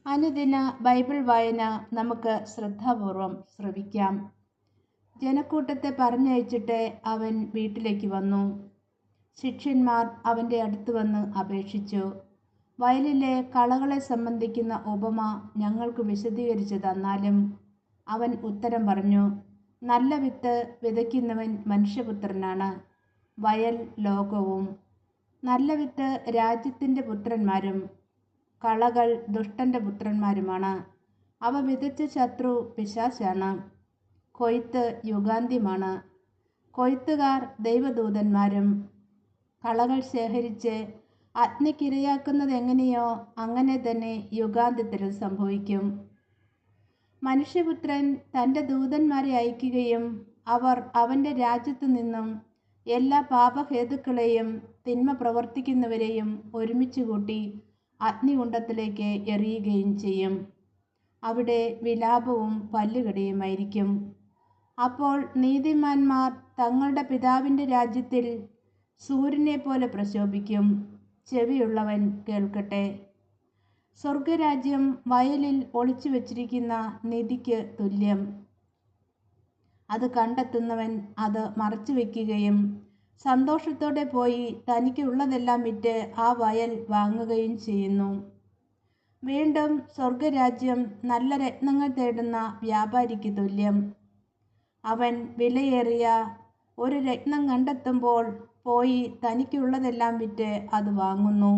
അനുദിന ബൈബിൾ വായന നമുക്ക് ശ്രദ്ധാപൂർവം ശ്രവിക്കാം. ജനക്കൂട്ടത്തെ പറഞ്ഞയച്ചിട്ട് അവൻ വീട്ടിലേക്ക് വന്നു. ശിഷ്യന്മാർ അവൻ്റെ അടുത്ത് വന്ന് അപേക്ഷിച്ചു, വയലിലെ കളകളെ സംബന്ധിക്കുന്ന ഉപമ ഞങ്ങൾക്ക് വിശദീകരിച്ചു തന്നാലും. അവൻ ഉത്തരം പറഞ്ഞു, നല്ല വിത്ത് വിതയ്ക്കുന്നവൻ മനുഷ്യപുത്രനാണ്, വയൽ ലോകവും. നല്ല വിത്ത് രാജ്യത്തിൻ്റെ പുത്രന്മാരും കളകൾ ദുഷ്ടൻ്റെ പുത്രന്മാരുമാണ്. അവ വിതച്ച ശത്രു പിശാചാണ്. കൊയ്ത്ത് യുഗാന്ത്യമാണ്. കൊയ്ത്തുകാർ ദൈവദൂതന്മാരും. കളകൾ ശേഖരിച്ച് അഗ്നിക്കിരയാക്കുന്നത് എങ്ങനെയോ അങ്ങനെ തന്നെ യുഗാന്ത്യത്തിലും സംഭവിക്കും. മനുഷ്യപുത്രൻ തൻ്റെ ദൂതന്മാരെ അയക്കുകയും അവർ അവൻ്റെ രാജ്യത്തു നിന്നും എല്ലാ പാപഹേതുക്കളെയും തിന്മ പ്രവർത്തിക്കുന്നവരെയും ഒരുമിച്ച് കൂട്ടി അഗ്നികുണ്ഡത്തിലേക്ക് എറിയുകയും ചെയ്യും. അവിടെ വിലാപവും പല്ലുകടിയുമായിരിക്കും. അപ്പോൾ നീതിമാന്മാർ തങ്ങളുടെ പിതാവിൻ്റെ രാജ്യത്തിൽ സൂര്യനെ പോലെ പ്രശോഭിക്കും. ചെവിയുള്ളവൻ കേൾക്കട്ടെ. സ്വർഗരാജ്യം വയലിൽ ഒളിച്ചു വച്ചിരിക്കുന്ന നിധിക്ക് തുല്യം. അത് കണ്ടെത്തുന്നവൻ അത് മറച്ചു വയ്ക്കുകയും സന്തോഷത്തോടെ പോയി തനിക്കുള്ളതെല്ലാം വിറ്റ് ആ വയൽ വാങ്ങുകയും ചെയ്യുന്നു. വീണ്ടും സ്വർഗരാജ്യം നല്ല രത്നങ്ങൾ തേടുന്ന വ്യാപാരിക്ക് തുല്യം. അവൻ വിലയേറിയ ഒരു രത്നം കണ്ടെത്തുമ്പോൾ പോയി തനിക്കുള്ളതെല്ലാം വിറ്റ് അത് വാങ്ങുന്നു.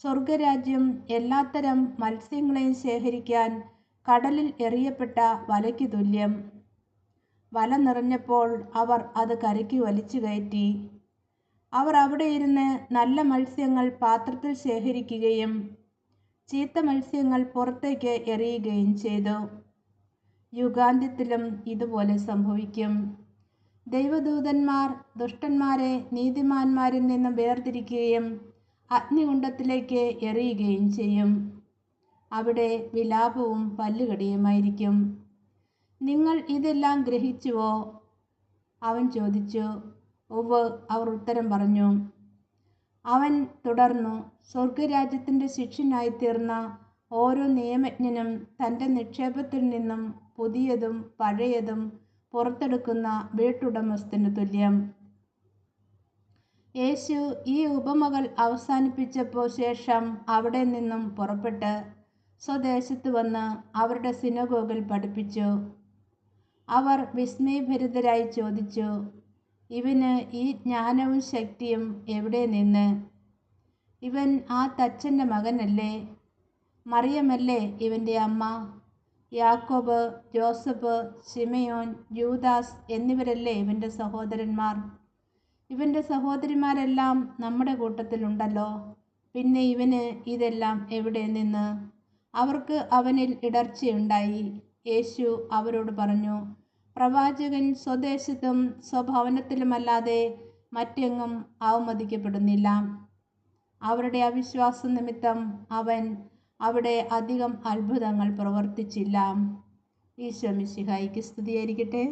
സ്വർഗരാജ്യം എല്ലാത്തരം മത്സ്യങ്ങളെയും ശേഖരിക്കാൻ കടലിൽ എറിയപ്പെട്ട വലയ്ക്ക് തുല്യം. വല നിറഞ്ഞപ്പോൾ അവർ അത് കരയ്ക്ക് വലിച്ചു കയറ്റി. അവർ അവിടെ ഇരുന്ന് നല്ല മത്സ്യങ്ങൾ പാത്രത്തിൽ ശേഖരിക്കുകയും ചീത്ത മത്സ്യങ്ങൾ പുറത്തേക്ക് എറിയുകയും ചെയ്തു. യുഗാന്ത്യത്തിലും ഇതുപോലെ സംഭവിക്കും. ദൈവദൂതന്മാർ ദുഷ്ടന്മാരെ നീതിമാന്മാരിൽ നിന്ന് വേർതിരിക്കുകയും അഗ്നികുണ്ഡത്തിലേക്ക് എറിയുകയും ചെയ്യും. അവിടെ വിലാപവും പല്ലുകടിയുമായിരിക്കും. നിങ്ങൾ ഇതെല്ലാം ഗ്രഹിച്ചുവോ? അവൻ ചോദിച്ചു. ഉവ്വ്, അവർ ഉത്തരം പറഞ്ഞു. അവൻ തുടർന്നു, സ്വർഗരാജ്യത്തിൻ്റെ ശിഷ്യനായിത്തീർന്ന ഓരോ നിയമജ്ഞനും തൻ്റെ നിക്ഷേപത്തിൽ നിന്നും പുതിയതും പഴയതും പുറത്തെടുക്കുന്ന വീട്ടുടമസ്ഥന് തുല്യം. യേശു ഈ ഉപമകൾ അവസാനിപ്പിച്ചപ്പോൾ ശേഷം അവിടെ നിന്നും പുറപ്പെട്ട് സ്വദേശത്ത് വന്ന് അവരുടെ സിനഗോഗിൽ പഠിപ്പിച്ചു. അവർ വിസ്മയഭരിതരായി ചോദിച്ചു, ഇവന് ഈ ജ്ഞാനവും ശക്തിയും എവിടെ നിന്ന്? ഇവൻ ആ തച്ചൻ്റെ മകനല്ലേ? മറിയമല്ലേ ഇവൻ്റെ അമ്മ? യാക്കോബ്, ജോസഫ്, ശിമയോൻ, യൂദാസ് എന്നിവരല്ലേ ഇവൻ്റെ സഹോദരന്മാർ? ഇവൻ്റെ സഹോദരിമാരെല്ലാം നമ്മുടെ കൂട്ടത്തിലുണ്ടല്ലോ. പിന്നെ ഇവന് ഇതെല്ലാം എവിടെ നിന്ന്? അവർക്ക് അവനിൽ ഇടർച്ചയുണ്ടായി. യേശു അവരോട് പറഞ്ഞു, പ്രവാചകൻ സ്വദേശത്തും സ്വഭവനത്തിലുമല്ലാതെ മറ്റെങ്ങും അവമതിക്കപ്പെടുന്നില്ല. അവരുടെ അവിശ്വാസ നിമിത്തം അവൻ അവിടെ അധികം അത്ഭുതങ്ങൾ പ്രവർത്തിച്ചില്ല. ഈശോ മിശിഹായ്ക്ക് സ്തുതിയായിരിക്കട്ടെ.